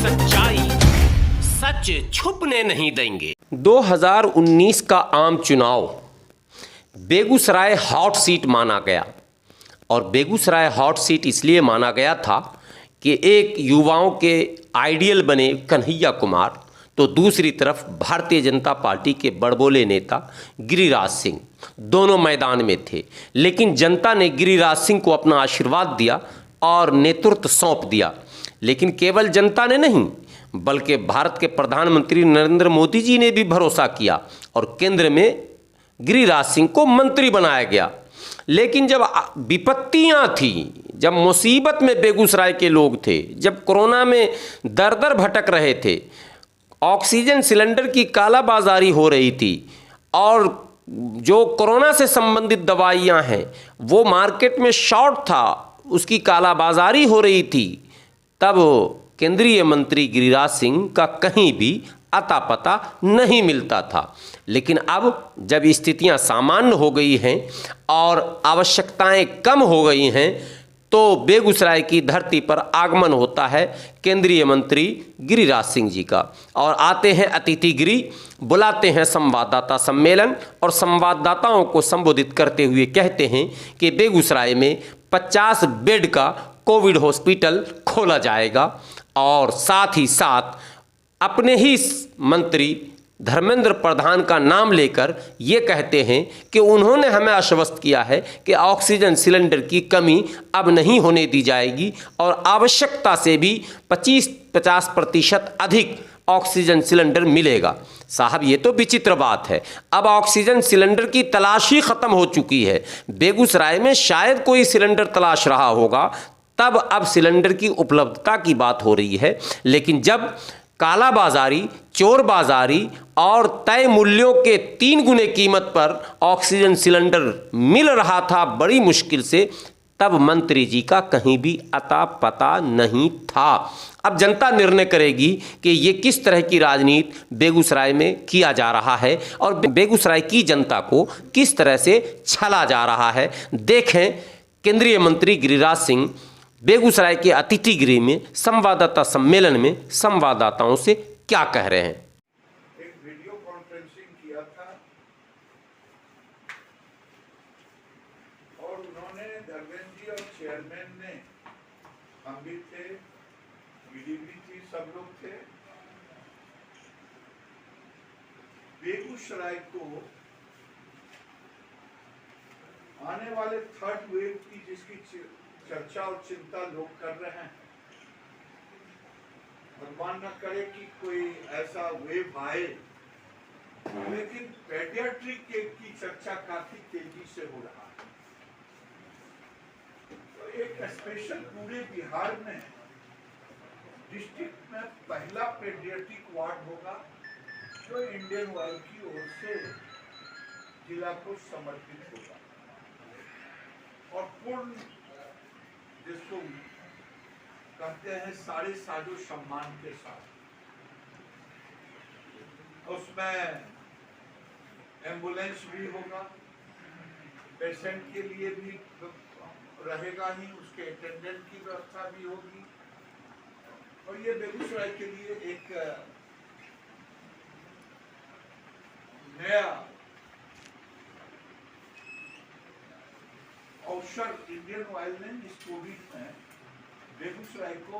सच्चाई सच छुपने नहीं देंगे। 2019 का आम चुनाव बेगूसराय हॉट सीट माना गया और बेगूसराय हॉट सीट इसलिए माना गया था कि एक युवाओं के आइडियल बने कन्हैया कुमार तो दूसरी तरफ भारतीय जनता पार्टी के बड़बोले नेता गिरिराज सिंह दोनों मैदान में थे। लेकिन जनता ने गिरिराज सिंह को अपना आशीर्वाद दिया और नेतृत्व सौंप दिया। लेकिन केवल जनता ने नहीं बल्कि भारत के प्रधानमंत्री नरेंद्र मोदी जी ने भी भरोसा किया और केंद्र में गिरिराज सिंह को मंत्री बनाया गया। लेकिन जब विपत्तियां थीं, जब मुसीबत में बेगूसराय के लोग थे, जब कोरोना में दर दर भटक रहे थे, ऑक्सीजन सिलेंडर की कालाबाजारी हो रही थी और जो कोरोना से संबंधित दवाइयां हैं वो मार्केट में शॉर्ट था, उसकी कालाबाजारी हो रही थी, तब केंद्रीय मंत्री गिरिराज सिंह का कहीं भी अता पता नहीं मिलता था। लेकिन अब जब स्थितियां सामान्य हो गई हैं और आवश्यकताएं कम हो गई हैं तो बेगूसराय की धरती पर आगमन होता है केंद्रीय मंत्री गिरिराज सिंह जी का और आते हैं अतिथिगिरी, बुलाते हैं संवाददाता सम्मेलन और संवाददाताओं को संबोधित करते हुए कहते हैं कि बेगूसराय में 50 बेड का कोविड हॉस्पिटल खोला जाएगा और साथ ही साथ अपने ही मंत्री धर्मेंद्र प्रधान का नाम लेकर ये कहते हैं कि उन्होंने हमें आश्वस्त किया है कि ऑक्सीजन सिलेंडर की कमी अब नहीं होने दी जाएगी और आवश्यकता से भी 50% अधिक ऑक्सीजन सिलेंडर मिलेगा। साहब ये तो विचित्र बात है, अब ऑक्सीजन सिलेंडर की तलाश ही खत्म हो चुकी है। बेगूसराय में शायद कोई सिलेंडर तलाश रहा होगा, तब अब सिलेंडर की उपलब्धता की बात हो रही है। लेकिन जब कालाबाजारी, चोर बाजारी और तय मूल्यों के 3 गुने कीमत पर ऑक्सीजन सिलेंडर मिल रहा था बड़ी मुश्किल से, तब मंत्री जी का कहीं भी अता पता नहीं था। अब जनता निर्णय करेगी कि ये किस तरह की राजनीति बेगूसराय में किया जा रहा है और बेगूसराय की जनता को किस तरह से छला जा रहा है। देखें केंद्रीय मंत्री गिरिराज सिंह बेगूसराय के अतिथि गृह में संवाददाता सम्मेलन में संवाददाताओं से क्या कह रहे हैं। एक वीडियो कॉन्फ्रेंसिंग किया था और उन्होंने धर्मेंद्र जी और चेयरमैन ने, हम भी थे, ईडी भी थी, सब लोग थे, बेगूसराय को आने वाले 3rd वेव की जिसकी चर्चा और चिंता लोग कर रहे हैं, भगवान न करे कि कोई ऐसा वेव आए, लेकिन पेडियाट्रिक केयर की चर्चा काफी तेजी से हो रहा है। तो एक स्पेशल पूरे बिहार में डिस्ट्रिक्ट में पहला पेडियाट्रिक वार्ड होगा जो इंडियन ऑयल की ओर से जिला को समर्पित होगा और पूर्ण जिसको कहते हैं सारे साजो सम्मान के साथ। उसमें एम्बुलेंस भी होगा, पेशेंट के लिए भी रहेगा ही, उसके अटेंडेंट की व्यवस्था भी होगी और ये बेगूसराय के लिए एक नया अवसर इंडियन ऑयल ने इस कोविड में बेगूसराय को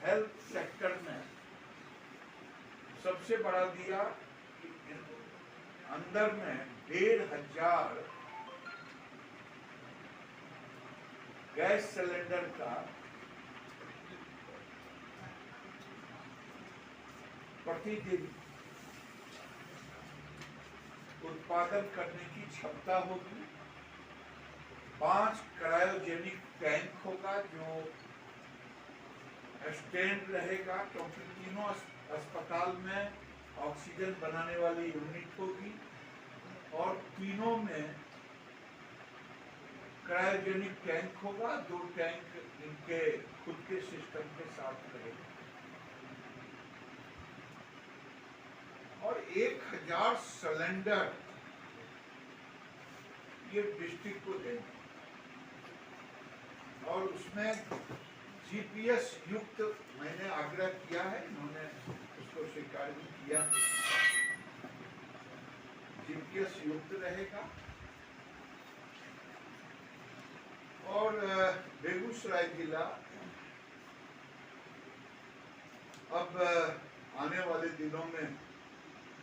हेल्थ सेक्टर में सबसे बड़ा दिया। अंदर में 1500 गैस सिलेंडर का प्रतिदिन उत्पादन करने की क्षमता होगी। 5 क्रायोजेनिक टैंक होगा जो स्टैंड रहेगा, क्योंकि तीनों अस्पताल में ऑक्सीजन बनाने वाली यूनिट होगी और तीनों में क्रायोजेनिक टैंक होगा। 2 टैंक इनके खुद के सिस्टम के साथ रहेगा और 1000 सिलेंडर ये डिस्ट्रिक्ट को देंगे और उसमें जीपीएस युक्त मैंने आग्रह किया है, इन्होंने उसको स्वीकार भी किया। जीपीएस युक्त रहेगा और बेगूसराय जिला अब आने वाले दिनों में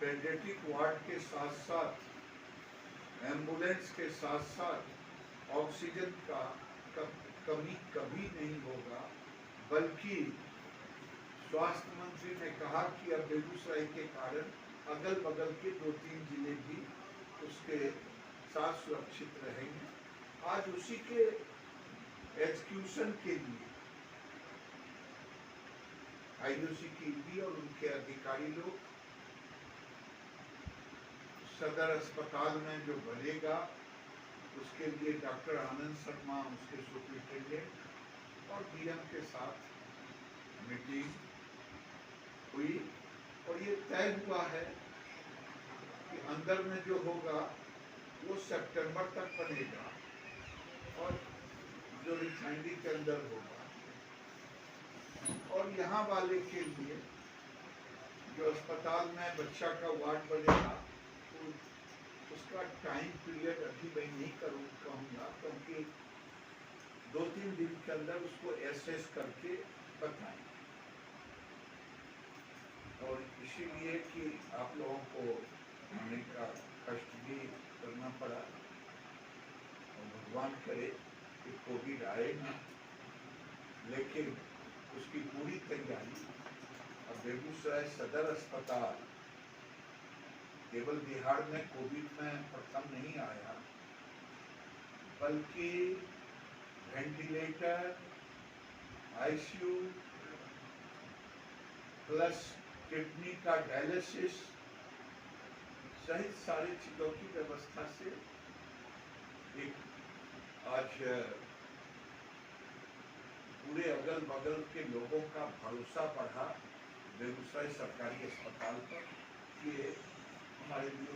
पेडियाट्रिक वार्ड के साथ साथ एम्बुलेंस के साथ साथ ऑक्सीजन का कमी कभी नहीं होगा, बल्कि स्वास्थ्य मंत्री ने कहा कि अब बेगूसराय के कारण अगल बगल के 2-3 जिले भी उसके साथ सुरक्षित रहेंगे। आज उसी के एग्जीक्यूशन के लिए आईयूसी की भी और उनके अधिकारी लोग सदर अस्पताल में जो बनेगा उसके लिए डॉक्टर आनंद शर्मा उसके सुपरिटेंडेंट और डीएम के साथ मीटिंग हुई और ये तय हुआ है कि अंदर में जो होगा वो सितंबर तक बनेगा और जो रिफाइनरी के अंदर होगा, और यहाँ वाले के लिए जो अस्पताल में बच्चा का वार्ड बनेगा तो उसका टाइम पीरियड अभी मैं नहीं कहूँगा, क्योंकि 2-3 दिन के अंदर उसको एसेस करके बताएं। और इसीलिए कि आप लोगों को आने का कष्ट भी करना पड़ा और भगवान करे कि कोविड आए ना, लेकिन उसकी पूरी तैयारी अब बेगूसराय सदर अस्पताल केवल बिहार में कोविड में प्रथम नहीं आया, बल्कि वेंटिलेटर, आईसीयू प्लस किडनी का डायलिसिस सहित सारी चीजों की व्यवस्था से एक आज पूरे अगल बगल के लोगों का भरोसा बढ़ा बेगूसराय सरकारी अस्पताल पर। ये हमारे लिए